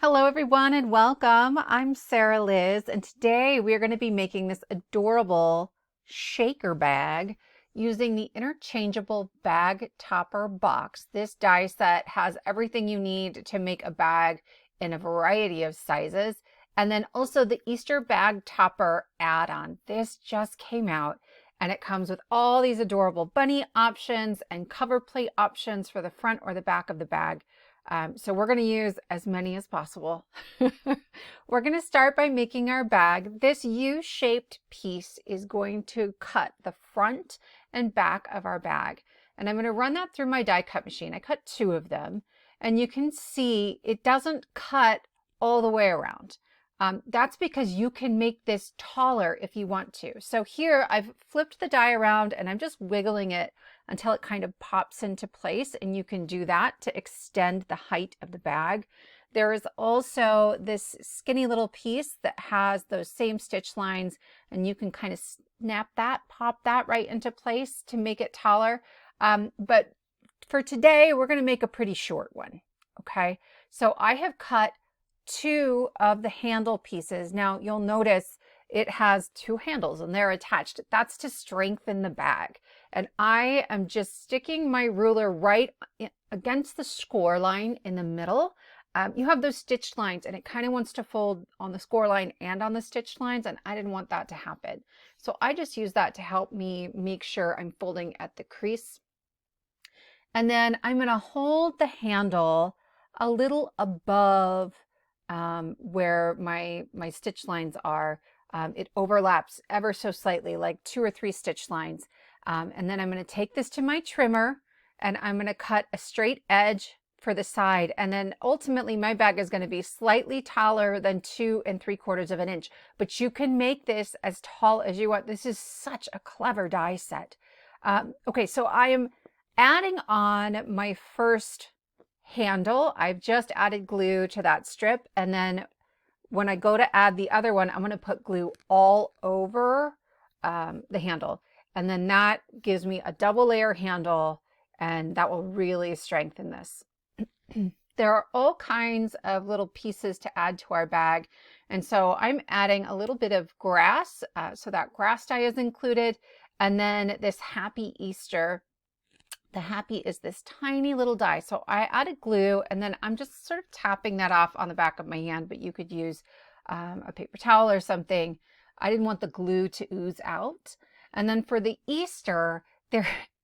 Hello everyone and welcome. I'm Sarah Liz and today we are going to be making this adorable shaker bag using the interchangeable bag topper box. This die set has everything you need to make a bag in a variety of sizes, and then also the Easter bag topper add-on. This just came out and it comes with all these adorable bunny options and cover plate options for the front or the back of the bag. So we're going to use as many as possible. We're going to start by making our bag. This U-shaped piece is going to cut the front and back of our bag. And I'm going to run that through my die cut machine. I cut 2 of them. And you can see it doesn't cut all the way around. That's because you can make this taller if you want to. So here I've flipped the die around and I'm just wiggling it until it kind of pops into place, and you can do that to extend the height of the bag. There is also this skinny little piece that has those same stitch lines, and you can kind of snap that, pop that right into place to make it taller. But for today, we're going to make a pretty short one. Okay, so I have cut 2 of the handle pieces. Now you'll notice it has 2 handles and they're attached. That's to strengthen the bag. And I am just sticking my ruler right against the score line in the middle. You have those stitched lines and it kind of wants to fold on the score line and on the stitched lines, and I didn't want that to happen. So I just use that to help me make sure I'm folding at the crease. And then I'm going to hold the handle a little above where my stitch lines are. It overlaps ever so slightly, like 2 or 3 stitch lines. And then I'm going to take this to my trimmer and I'm going to cut a straight edge for the side. And then ultimately my bag is going to be slightly taller than 2 3/4 of an inch, but you can make this as tall as you want. This is such a clever die set. Okay, so I am adding on my first handle. I've just added glue to that strip, and then when I go to add the other one, I'm going to put glue all over the handle, and then that gives me a double layer handle, and that will really strengthen this. There are all kinds of little pieces to add to our bag, and so I'm adding a little bit of grass, so that grass die is included, and then this Happy Easter. The Happy is this tiny little die. So I added glue and then I'm just sort of tapping that off on the back of my hand, but you could use a paper towel or something. I didn't want the glue to ooze out. And then for the Easter,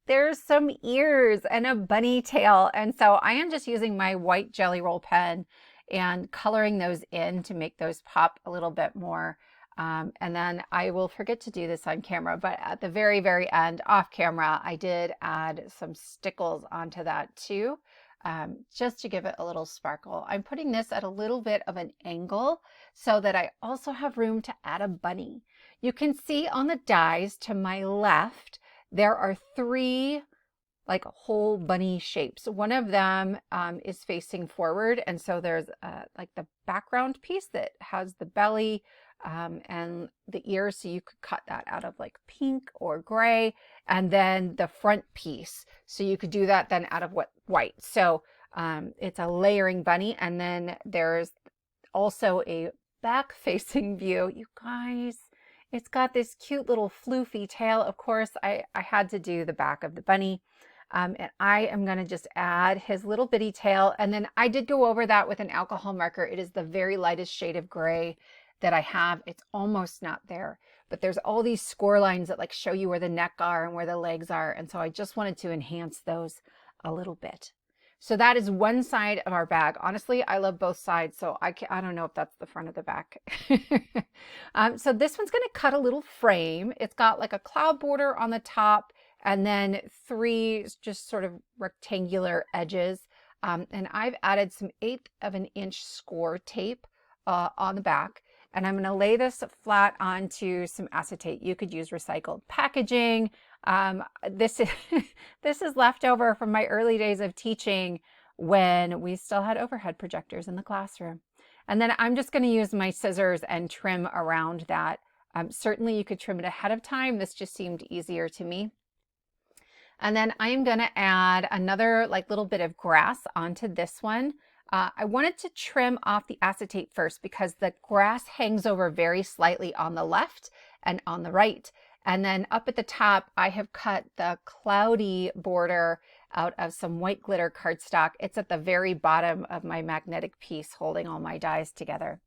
there's some ears and a bunny tail. And so I am just using my white Jelly Roll pen and coloring those in to make those pop a little bit more. And then I will forget to do this on camera, but at the very, very end, off camera, I did add some stickles onto that too, just to give it a little sparkle. I'm putting this at a little bit of an angle so that I also have room to add a bunny. You can see on the dies to my left, there are 3 like whole bunny shapes. One of them is facing forward, and so there's like the background piece that has the belly and the ears, so you could cut that out of like pink or gray, and then the front piece, so you could do that then out of white. So it's a layering bunny, and then there's also a back facing view. You guys, it's got this cute little floofy tail. Of course, I had to do the back of the bunny. And I am going to just add his little bitty tail. And then I did go over that with an alcohol marker. It is the very lightest shade of gray that I have. It's almost not there, but there's all these score lines that like show you where the neck are and where the legs are. And so I just wanted to enhance those a little bit. So that is one side of our bag. Honestly, I love both sides. So I don't know if that's the front or the back. So this one's going to cut a little frame. It's got like a cloud border on the top and then 3 just sort of rectangular edges. And I've added some 1/8 of an inch score tape on the back. And I'm going to lay this flat onto some acetate. You could use recycled packaging. This is leftover from my early days of teaching when we still had overhead projectors in the classroom. And then I'm just going to use my scissors and trim around that. Certainly you could trim it ahead of time. This just seemed easier to me. And then I'm going to add another like little bit of grass onto this one. I wanted to trim off the acetate first because the grass hangs over very slightly on the left and on the right. And then up at the top, I have cut the cloudy border out of some white glitter cardstock. It's at the very bottom of my magnetic piece holding all my dies together.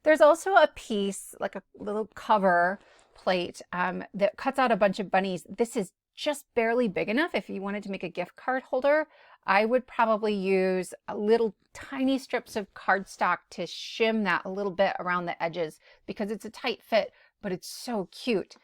There's also a piece, like a little cover plate that cuts out a bunch of bunnies. This is just barely big enough. If you wanted to make a gift card holder, I would probably use a little tiny strips of cardstock to shim that a little bit around the edges because it's a tight fit, but it's so cute.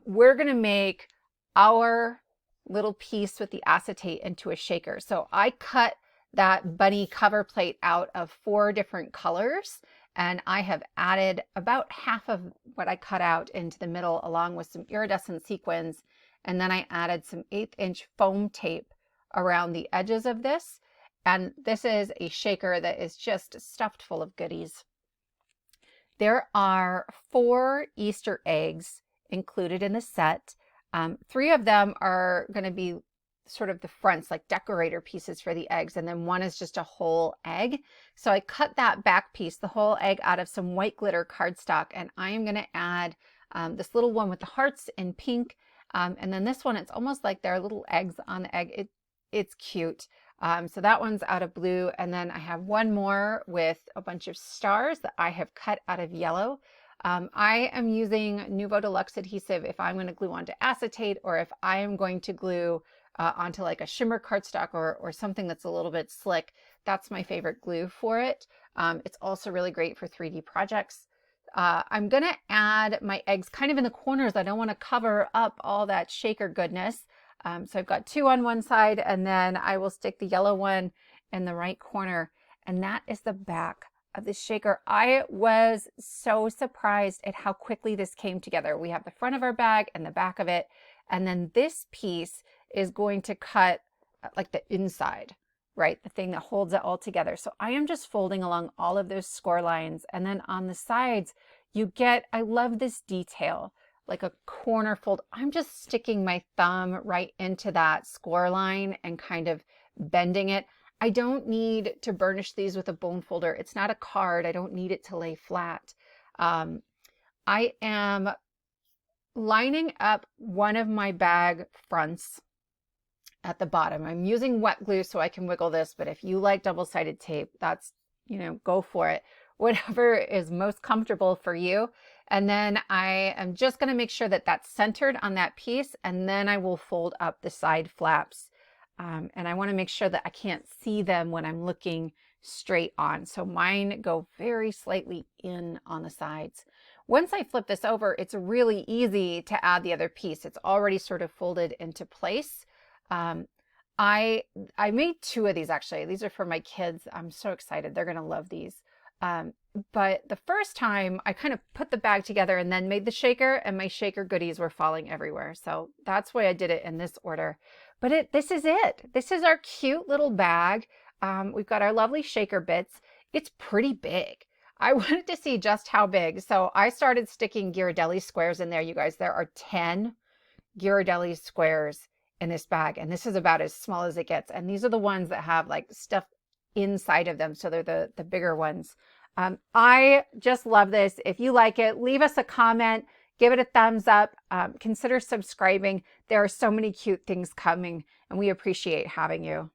We're gonna make our little piece with the acetate into a shaker. So I cut that bunny cover plate out of 4 different colors, and I have added about half of what I cut out into the middle along with some iridescent sequins, and then I added some 1/8 inch foam tape around the edges of this, and this is a shaker that is just stuffed full of goodies. There are 4 Easter eggs included in the set. 3 of them are going to be sort of the fronts, like decorator pieces for the eggs, and then 1 is just a whole egg. So I cut that back piece, the whole egg, out of some white glitter cardstock, and I am going to add this little one with the hearts in pink, and then this one, it's almost like there are little eggs on the egg. It's cute. So that one's out of blue, and then I have 1 more with a bunch of stars that I have cut out of yellow. I am using Nuvo Deluxe adhesive if I'm going to glue onto acetate, or if I am going to glue onto like a shimmer cardstock or something that's a little bit slick. That's my favorite glue for it. It's also really great for 3D projects. I'm going to add my eggs kind of in the corners. I don't want to cover up all that shaker goodness. So I've got 2 on one side, and then I will stick the yellow one in the right corner, and that is the back of the shaker. I was so surprised at how quickly this came together. We have the front of our bag and the back of it, and then this piece is going to cut like the inside, right? The thing that holds it all together. So I am just folding along all of those score lines, and then on the sides you get, I love this detail, like a corner fold. I'm just sticking my thumb right into that score line and kind of bending it. I don't need to burnish these with a bone folder. It's not a card. I don't need it to lay flat. I am lining up one of my bag fronts at the bottom. I'm using wet glue so I can wiggle this, but if you like double-sided tape, that's, go for it. Whatever is most comfortable for you. And then I am just going to make sure that that's centered on that piece, and then I will fold up the side flaps. And I want to make sure that I can't see them when I'm looking straight on. So mine go very slightly in on the sides. Once I flip this over, it's really easy to add the other piece. It's already sort of folded into place. I made 2 of these actually. These are for my kids. I'm so excited. They're going to love these. But the first time I kind of put the bag together and then made the shaker, and my shaker goodies were falling everywhere. So that's why I did it in this order. But this is it. This is our cute little bag. We've got our lovely shaker bits. It's pretty big. I wanted to see just how big. So I started sticking Ghirardelli squares in there, you guys. There are 10 Ghirardelli squares in this bag, and this is about as small as it gets. And these are the ones that have like stuff inside of them. So they're the bigger ones. I just love this. If you like it, leave us a comment, give it a thumbs up, consider subscribing. There are so many cute things coming, and we appreciate having you.